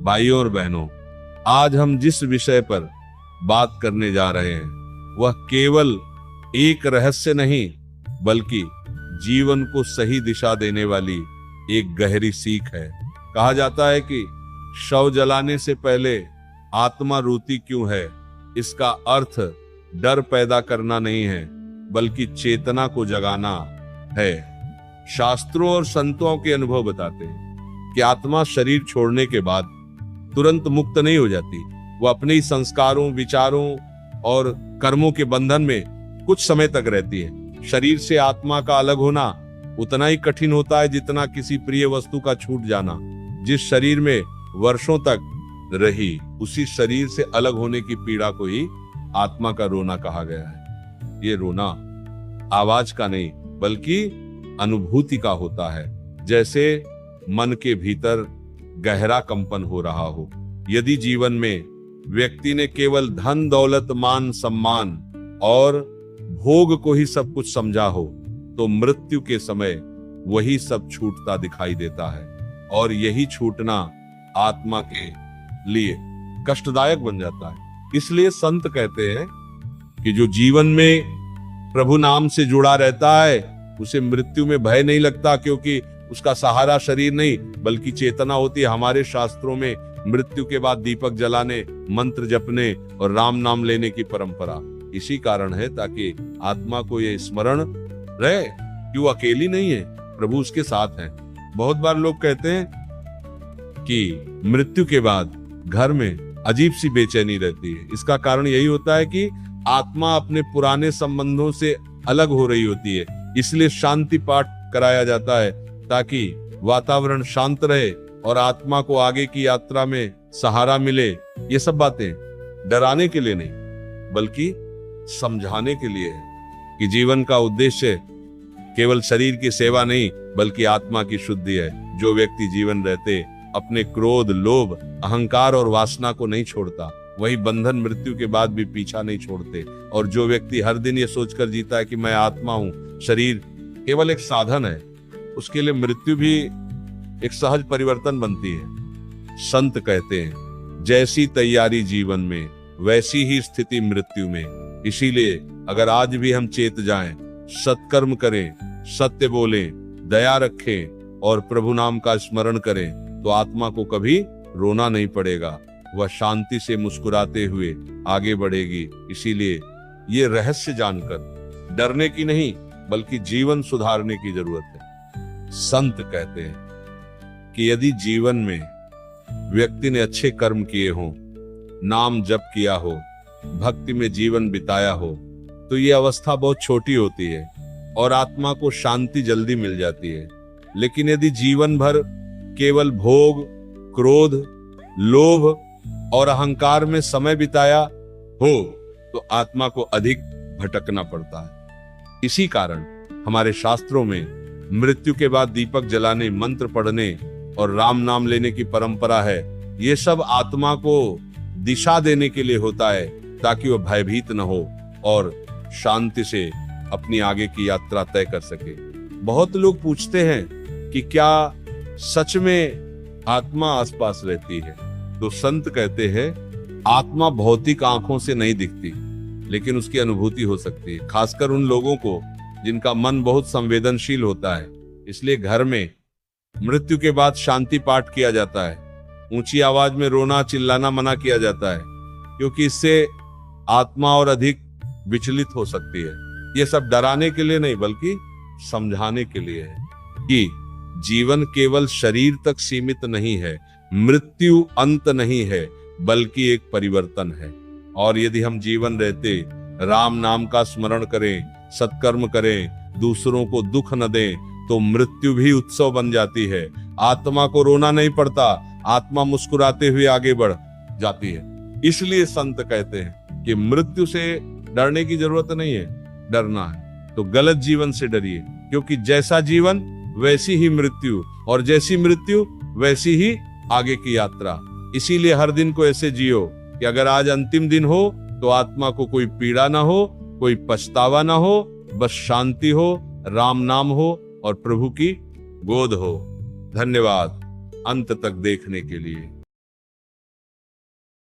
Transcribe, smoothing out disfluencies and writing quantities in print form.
भाइयों और बहनों, आज हम जिस विषय पर बात करने जा रहे हैं वह केवल एक रहस्य नहीं बल्कि जीवन को सही दिशा देने वाली एक गहरी सीख है। कहा जाता है कि शव जलाने से पहले आत्मा रोती क्यों है, इसका अर्थ डर पैदा करना नहीं है बल्कि चेतना को जगाना है। शास्त्रों और संतों के अनुभव बताते हैं कि आत्मा शरीर छोड़ने के बाद तुरंत मुक्त नहीं हो जाती। वह अपने ही संस्कारों, विचारों और कर्मों के बंधन में कुछ समय तक रहती है। शरीर से आत्मा का अलग होना उतना ही कठिन होता है जितना किसी प्रिय वस्तु का छूट जाना। जिस शरीर में वर्षों तक रही, उसी शरीर से अलग होने की पीड़ा को ही आत्मा का रोना कहा गया है। ये रोना आवाज का नहीं बल्कि अनुभूति का होता है, जैसे मन के भीतर गहरा कंपन हो रहा हो। यदि जीवन में व्यक्ति ने केवल धन, दौलत, मान, सम्मान और भोग को ही सब कुछ समझा हो तो मृत्यु के समय वही सब छूटता दिखाई देता है, और यही छूटना आत्मा के लिए कष्टदायक बन जाता है। इसलिए संत कहते हैं कि जो जीवन में प्रभु नाम से जुड़ा रहता है उसे मृत्यु में भय नहीं लगता, क्योंकि उसका सहारा शरीर नहीं बल्कि चेतना होती है। हमारे शास्त्रों में मृत्यु के बाद दीपक जलाने, मंत्र जपने और राम नाम लेने की परंपरा इसी कारण है, ताकि आत्मा को ये स्मरण रहे कि वो अकेली नहीं है, प्रभु उसके साथ है। बहुत बार लोग कहते हैं कि मृत्यु के बाद घर में अजीब सी बेचैनी रहती है। इसका कारण यही होता है कि आत्मा अपने पुराने संबंधों से अलग हो रही होती है। इसलिए शांति पाठ कराया जाता है ताकि वातावरण शांत रहे और आत्मा को आगे की यात्रा में सहारा मिले। ये सब बातें डराने के लिए नहीं बल्कि समझाने के लिए है कि जीवन का उद्देश्य केवल शरीर की सेवा नहीं बल्कि आत्मा की शुद्धि है। जो व्यक्ति जीवन रहते अपने क्रोध, लोभ, अहंकार और वासना को नहीं छोड़ता, वही बंधन मृत्यु के बाद भी पीछा नहीं छोड़ते। और जो व्यक्ति हर दिन ये सोचकर जीता है कि मैं आत्मा हूं, शरीर केवल एक साधन है, उसके लिए मृत्यु भी एक सहज परिवर्तन बनती है। संत कहते हैं जैसी तैयारी जीवन में वैसी ही स्थिति मृत्यु में। इसीलिए अगर आज भी हम चेत जाएं, सत्कर्म करें, सत्य बोलें, दया रखें और प्रभु नाम का स्मरण करें तो आत्मा को कभी रोना नहीं पड़ेगा। वह शांति से मुस्कुराते हुए आगे बढ़ेगी। इसीलिए ये रहस्य जानकर डरने की नहीं बल्कि जीवन सुधारने की जरूरत है। संत कहते हैं कि यदि जीवन में व्यक्ति ने अच्छे कर्म किए हों, नाम जप किया हो, भक्ति में जीवन बिताया हो तो ये अवस्था बहुत छोटी होती है और आत्मा को शांति जल्दी मिल जाती है। लेकिन यदि जीवन भर केवल भोग, क्रोध, लोभ और अहंकार में समय बिताया हो तो आत्मा को अधिक भटकना पड़ता है। इसी कारण हमारे शास्त्रों में मृत्यु के बाद दीपक जलाने, मंत्र पढ़ने और राम नाम लेने की परंपरा है। ये सब आत्मा को दिशा देने के लिए होता है ताकि वह भयभीत न हो और शांति से अपनी आगे की यात्रा तय कर सके। बहुत लोग पूछते हैं कि क्या सच में आत्मा आसपास रहती है? तो संत कहते हैं आत्मा भौतिक आंखों से नहीं दिखती लेकिन उसकी अनुभूति हो सकती है, खासकर उन लोगों को जिनका मन बहुत संवेदनशील होता है। इसलिए घर में मृत्यु के बाद शांति पाठ किया जाता है। ऊंची आवाज में रोना चिल्लाना मना किया जाता है क्योंकि इससे आत्मा और अधिक विचलित हो सकती है। ये सब डराने के लिए नहीं बल्कि समझाने के लिए है कि जीवन केवल शरीर तक सीमित नहीं है, मृत्यु अंत नहीं है बल्कि एक परिवर्तन है। और यदि हम जीवन रहते राम नाम का स्मरण करें, सत्कर्म करें, दूसरों को दुख न दें तो मृत्यु भी उत्सव बन जाती है। आत्मा को रोना नहीं पड़ता, आत्मा मुस्कुराते हुए आगे बढ़ जाती है। इसलिए संत कहते हैं कि मृत्यु से डरने की जरूरत नहीं है। डरना है तो गलत जीवन से डरिए, क्योंकि जैसा जीवन वैसी ही मृत्यु और जैसी मृत्यु वैसी ही आगे की यात्रा। इसीलिए हर दिन को ऐसे जियो कि अगर आज अंतिम दिन हो तो आत्मा को कोई पीड़ा ना हो, कोई पछतावा ना हो, बस शांति हो, राम नाम हो और प्रभु की गोद हो। धन्यवाद अंत तक देखने के लिए।